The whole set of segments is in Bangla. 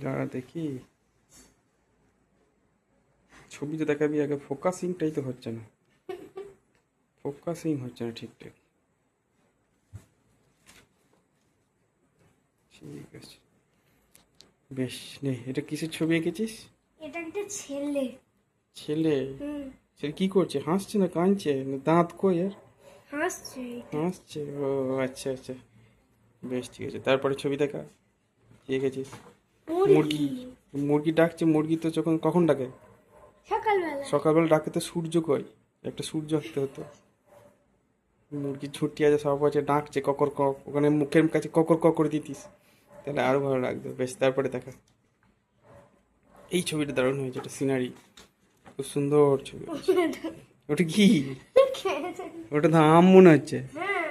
দাঁড়া দেখি, ছবিতে দেখাবি আগে। ফোকাসিংটাই তো হচ্ছে না, ফোকাসিং হচ্ছে না ঠিকঠাক। ঠিক আছে, বেশ নে। এটা কিসের ছবি এঁকেছিস? এটা একটা ছেলে। ছেলে? হুম। ছেলে কি করছে? হাসছে না কাঁদছে? না দাঁত কই আর? হাসছে এটা। হাসছে, ও আচ্ছা আচ্ছা। বেশ ঠিক আছে, তারপরে ছবি দেখা কি এঁকেছিস? মুরগি। মুরগি। মুরগি ডাকছে, মুরগি তো যখন কখন ডাকে? সকালবেলা। সকালবেলা ডাকে তো সূর্য কই? একটা সূর্য আঁকতে হতো। মুরগি ছুটি আছে, সব আছে, ডাকছে ককর কক, ওখানে মুখের কাছে ককর কক করে দিতিস, তাহলে আরো ভালো লাগতো। বেশ, তারপরে দেখা। এই ছবিটা দারুণ হয়েছে, এটা সিনারি, খুব সুন্দর ছবি হয়েছে। ওটা কি? ওটা তো আম মনে হচ্ছে। হ্যাঁ,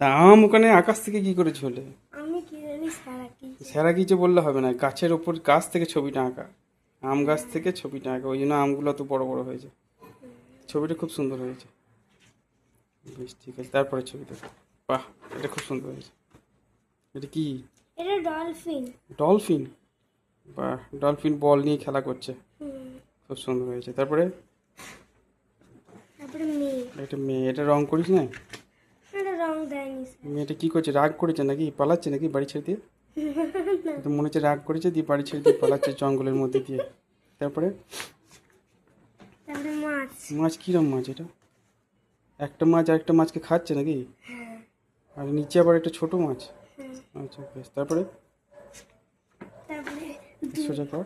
তা আম ওখানে আকাশ থেকে কি করে ঝোলে? আমি কি জানি সারা কি। সেরা কিছু বললে হবে না, গাছের ওপর, গাছ থেকে ছবিটা আঁকা, আম গাছ থেকে ছবিটা আঁকা, ওই জন্য আমগুলো তো বড় বড় হয়েছে। ছবিটা খুব সুন্দর হয়েছে। বেশ ঠিক আছে, তারপরে ছবিটা। বাহ, এটা খুব সুন্দর হয়েছে। এটা কি? এটা ডলফিন। ডলফিন? বাহ, ডলফিন বল নিয়ে খেলা করছে, হুম। খুব সুন্দর হয়েছে। তারপরে তারপরে মেয়ে। একটা মেয়ে, এটা রং করিস না? এটা রং দেয়নি স্যার। মেয়েটা কি করছে? রাগ করেছে নাকি পালাচ্ছে নাকি বাড়ি ছেড়ে দিয়ে? তো মনে হচ্ছে রাগ করেছে, দিয়ে বাড়ি ছেড়ে দিয়ে পালাচ্ছে জঙ্গলের মধ্যে দিয়ে। তারপরে তারপরে মাছ। মাছ? কিরম মাছ এটা? একটা মাছ আর একটা মাছকে খাচ্ছে নাকি? হ্যাঁ। আর নিচে আবার একটা ছোট মাছ। হ্যাঁ। আচ্ছা বেশ, তারপরে তারপরে সোজা কর।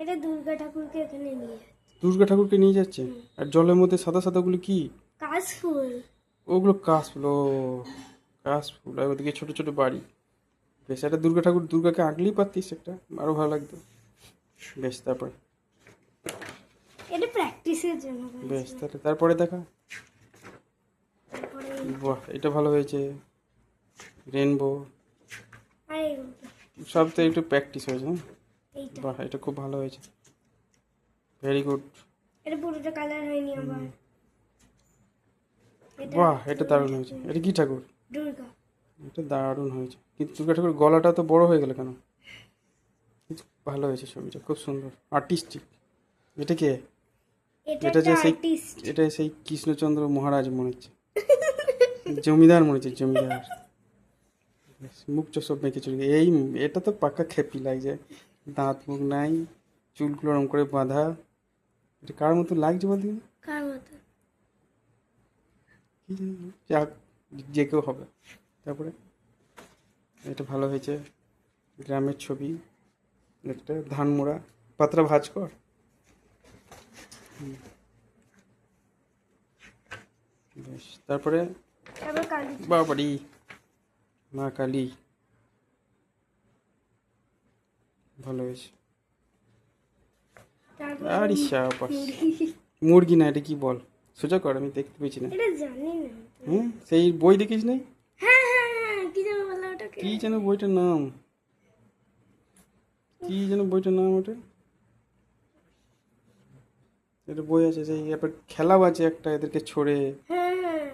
এটা দুর্গা ঠাকুরকে এখানে নিয়ে যায়। দুর্গা ঠাকুরকে নিয়ে যাচ্ছে। আর জলের মধ্যে সাদা সাদাগুলো কি? কাশফুল। ওগুলো কাশফুল, ও কাশফুল। আর ওদিকে ছোট ছোট বাড়ি। বেশ, একটা দুর্গা ঠাকুর, দুর্গাকে আঁকলেই পারতিস একটা, আরো ভালো লাগতো। বেশ, তারপরে এটা প্র্যাকটিসের জন্য বেশ, করেছিলাম। তাহলে তারপরে দেখা। তারপরে বাহ, এটা ভালো হয়েছে, রেনবো। আর এইগুলো। সব তো একটু প্র্যাকটিস হয়েছে, হ্যাঁ। এইটা। বাহ, এটা খুব ভালো হয়েছে, ভেরি গুড। এটা পুরোটা কালার হয়নি আবার। এটা বাহ, এটা দুর্গা দারুণ হয়েছে। ঠাকুর। এটা কি ঠাকুর? দুর্গা। এটা দারুণ হয়েছে, কিন্তু দুর্গা ঠাকুর গলাটা তো বড় হয়ে গেল কেন? কিন্তু ভালো হয়েছে ছবিটা, খুব সুন্দর, আর্টিস্টিক। এটা কে? এটা এটা একটা যে সেই, আর্টিস্ট। এটা সেই কৃষ্ণচন্দ্র মহারাজ মনে হচ্ছে, জমিদার মনে হচ্ছে, জমিদার। বেশ, মুখ চোখ সব মেখে চলে এই, এটা তো পাক্কা খেপি লাগছে, দাঁত মুখ নাই, চুলগুলো ওরম করে বাঁধা। এটা কার মতো লাগছে বলতে? কার মতো? কি জানি, যাক, যে কেউ হবে। তারপরে এটা ভালো হয়েছে, গ্রামের ছবি, একটা ধান মোড়া, পাতলা ভাঁজ কর। বেশ, তারপরে তারপর কালী। বাবারি, মা কালী, ভালো হয়েছে। তারপর আরে শাবাশ। মুরগি। মুরগি না, এটা কি বল? সোজা কর, আমি দেখতে পেয়েছি না। এটা জানি না। হুম, সেই বই দেখিস নাই? হ্যাঁ হ্যাঁ হ্যাঁ, কি যেন বললো ওটাকে? কি যেন বইটার নাম, কি যেন বইটার নাম ওটা? একটা বই আছে, সেই এবার খেলাও আছে একটা, এদেরকে ছড়ে। হ্যাঁ হ্যাঁ।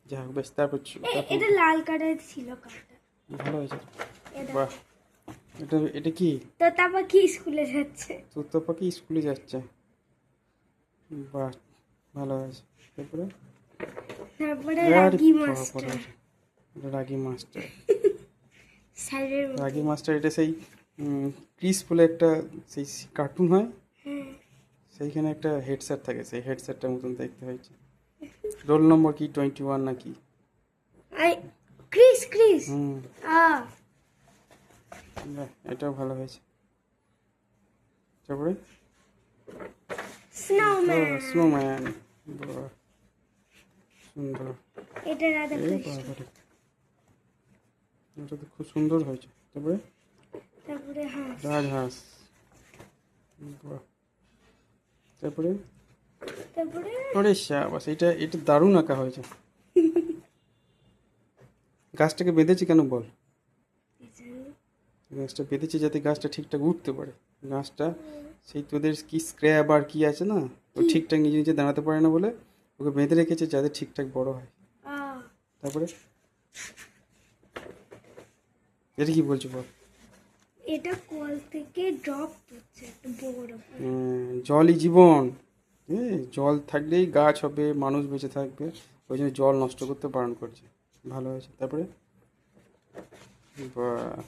যাক বেশ, তারপর তারপর এটা লাল কালার ছিল কালারটা। ভালো হয়েছে। এটা। বাহ, এটা এটা কি? তো তারপর কি স্কুলে যাচ্ছে? তোর পাখি স্কুলে যাচ্ছে, বাহ, ভালো হয়েছে। তারপরে তারপরে আরে রাগি বাবা মাস্টার। রে, এটা রাগি মাস্টার। স্যারের মতো। রাগি মাস্টার, এটা সেই ক্রিস বলে একটা সেই কার্টুন হয়, হ্যাঁ। সেইখানে একটা হেডসেট থাকে, সেই হেডসেটটার মতন দেখতে হয়েছে। রোল নম্বর কি 21 নাকি? আই ক্রিস ক্রিস। হুম, আ বাহ, এটাও ভালো হয়েছে। তারপরে স্নোম্যান। স্নোম্যান, বাহ, সুন্দর। এটা রাধা এ কৃষ্ণ। বাবারে, এটা তো খুব সুন্দর হয়েছে। তারপরে তারপরে হাঁস। রাজহাঁস, বাহ। তারপরে তারপরে আরে শাবাশ, এটা এটা দারুণ আঁকা হয়েছে। গাছটাকে বেঁধেছি কেন বল? গাছটা বেঁধেছি যাতে গাছটা ঠিকঠাক উঠতে পারে। গাছটা সেই তোদের কি স্ক্র্যাব আর কি আছে না, ও ঠিকঠাক নিজে নিজে দাঁড়াতে পারে না বলে ওকে বেঁধে রেখেছে যাতে ঠিকঠাক বড় হয়। আ তারপরে এটা কি বলছো বল? এটা কল থেকে ড্রপ পড়ছে একটা বড়। জলই জীবন। জল থাকলেই গাছ হবে, মানুষ বেঁচে থাকবে। ওই জন্য জল নষ্ট করতে বারণ করছে। ভালো হয়েছে। তারপরে বাহ,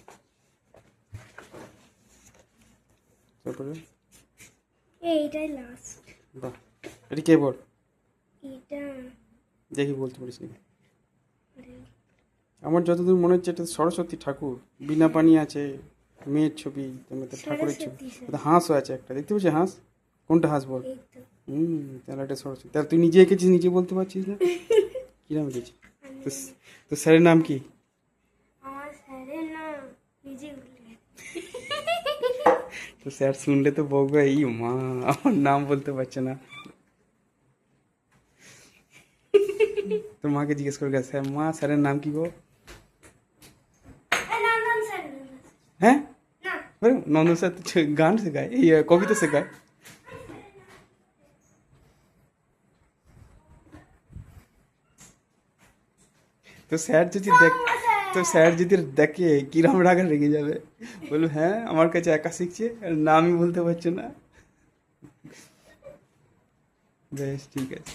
তারপরে এইটাই লাস্ট। বাহ, এটা কে বল? এটা দেখি বলতে পারিস না। আরে, আমার যতদূর মনে হচ্ছে এটা সরস্বতী ঠাকুর, বিনা পানি আছে, মেয়ের ছবি, তার ঠাকুরের ছবি, সরস্বতী স্যার। ওটা হাঁসও আছে একটা, দেখতে পাচ্ছি হাঁস? কোনটা হাঁস বল? এই তো তাহলে এটা সরস্বতী। তাহলে তুই নিজে এঁকেছিস, নিজে বলতে পারছিস না? কিরম এঁকেছিস? তো তো স্যারের নাম কি? আমার স্যারের নাম নিজে ভুলে গেছি। তো স্যার শুনলে তো বলবে এই মা আমার নাম বলতে পারছে না। তোর মাকে জিজ্ঞেস করে গেছে, স্যার মা স্যারের নাম কি গো? না না স্যার না, হ্যাঁ, না আরে নন্দন স্যার তো গান শেখায়, এই কবিতা শেখায়। তো স্যার যদি দেখ, তো স্যার যদি দেখে কিরম রাগা রেগে যাবে, বলবো হ্যাঁ আমার কাছে একা শিখছে আর নামই বলতে পারছে না। বেশ ঠিক আছে।